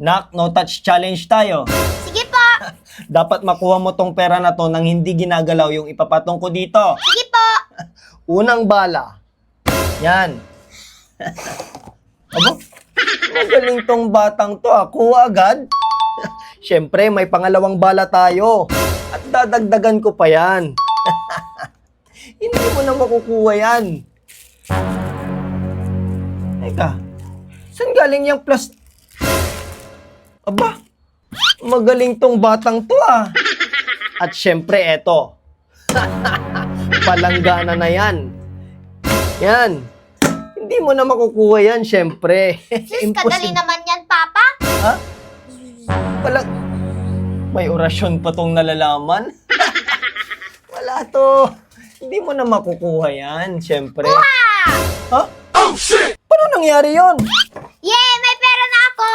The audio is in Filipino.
Nak, no touch challenge tayo. Sige po. Dapat makuha mo tong pera na to nang hindi ginagalaw yung ipapatong ko dito. Sige po. Unang bala. Yan. Aba, magaling tong batang to. Kuha agad. Siyempre, may pangalawang bala tayo. At dadagdagan ko pa yan. Hindi mo na makukuha yan. Teka, saan galing yung plus... Aba, magaling tong batang to ah. At syempre, eto. Palanggana na yan. Yan. Hindi mo na makukuha yan, syempre. Sus, kadali naman yan, Papa. Ha? May orasyon pa tong nalalaman? Wala to. Hindi mo na makukuha yan, syempre. Ha? Oh, shit! Paano nangyari yon? Yay! May pera na ako!